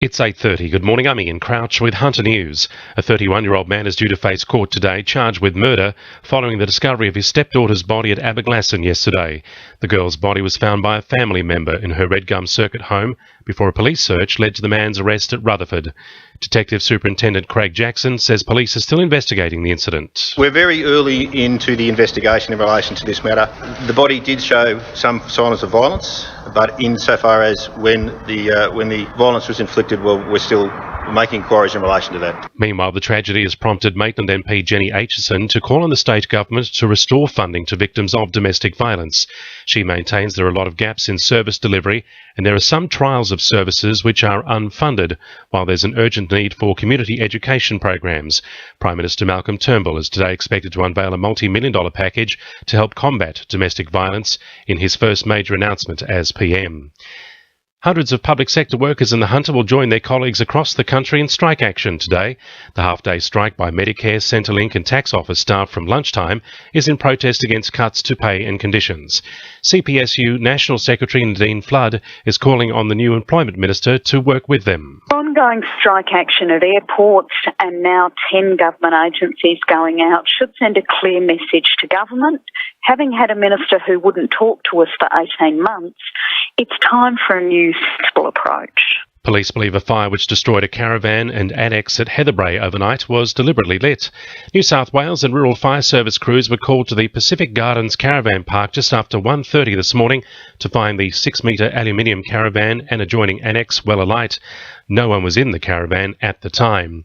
It's 8:30. Good morning, I'm Ian Crouch with Hunter News. A 31-year-old man is due to face court today, charged with murder following the discovery of his stepdaughter's body at Aberglasslyn yesterday. The girl's body was found by a family member in her Red Gum Circuit home before a police search led to the man's arrest at Rutherford. Detective Superintendent Craig Jackson says police are still investigating the incident. We're very early into the investigation in relation to this matter. The body did show some signs of violence, but insofar as when the violence was inflicted, well, we're still making inquiries in relation to that. Meanwhile, the tragedy has prompted Maitland MP Jenny Aitchison to call on the state government to restore funding to victims of domestic violence. She maintains there are a lot of gaps in service delivery and there are some trials of services which are unfunded, while there's an urgent need for community education programs. Prime Minister Malcolm Turnbull is today expected to unveil a multi-million-dollar package to help combat domestic violence in his first major announcement as PM. Hundreds of public sector workers in the Hunter will join their colleagues across the country in strike action today. The half-day strike by Medicare, Centrelink and Tax Office staff from lunchtime is in protest against cuts to pay and conditions. CPSU National Secretary Nadine Flood is calling on the new Employment Minister to work with them. Ongoing strike action at airports and now 10 government agencies going out should send a clear message to government. Having had a minister who wouldn't talk to us for 18 months, it's time for a new sensible approach. Police believe a fire which destroyed a caravan and annex at Heatherbrae overnight was deliberately lit. New South Wales and Rural Fire Service crews were called to the Pacific Gardens caravan park just after 1:30 this morning to find the 6-metre aluminium caravan and adjoining annex well alight. No one was in the caravan at the time.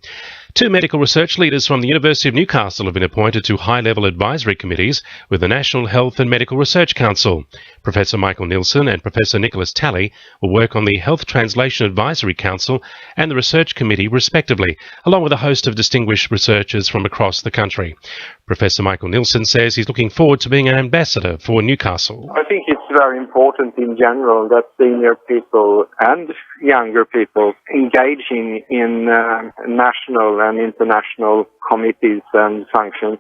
Two medical research leaders from the University of Newcastle have been appointed to high-level advisory committees with the National Health and Medical Research Council. Professor Michael Nielsen and Professor Nicholas Talley will work on the Health Translation Advisory Council and the Research Committee respectively, along with a host of distinguished researchers from across the country. Professor Michael Nielsen says he's looking forward to being an ambassador for Newcastle. I think it's very important in general that senior people and younger people engaging in national and international committees and functions.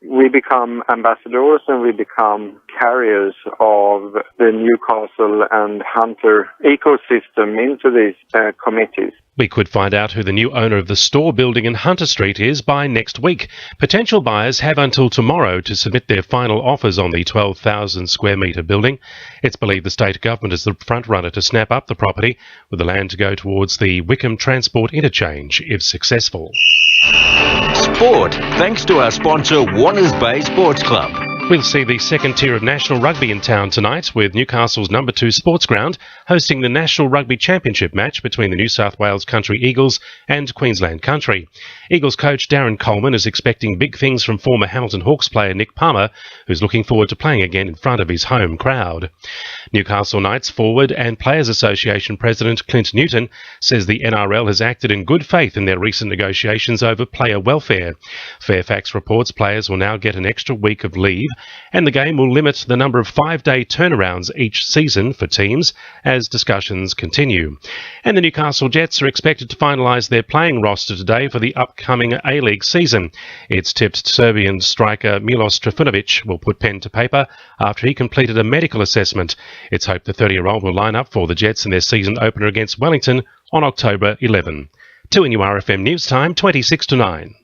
We become ambassadors and we become carriers of the Newcastle and Hunter ecosystem into these committees. We could find out who the new owner of the store building in Hunter Street is by next week. Potential buyers have until tomorrow to submit their final offers on the 12,000 square metre building. It's believed the state government is the front runner to snap up the property, with the land to go towards the Wickham Transport Interchange if successful. Sport, thanks to our sponsor Warners Bay Sports Club. We'll see the second tier of national rugby in town tonight, with Newcastle's number 2 sports ground hosting the National Rugby Championship match between the New South Wales Country Eagles and Queensland Country. Eagles coach Darren Coleman is expecting big things from former Hamilton Hawks player Nick Palmer, who's looking forward to playing again in front of his home crowd. Newcastle Knights forward and Players Association President Clint Newton says the NRL has acted in good faith in their recent negotiations over player welfare. Fairfax reports players will now get an extra week of leave, and the game will limit the number of 5-day turnarounds each season for teams as discussions continue. And the Newcastle Jets are expected to finalise their playing roster today for the upcoming A-League season. It's tipped Serbian striker Milos Trifunovic will put pen to paper after he completed a medical assessment. It's hoped the 30-year-old will line up for the Jets in their season opener against Wellington on October 11. To NURFM News Time, 26 to 9.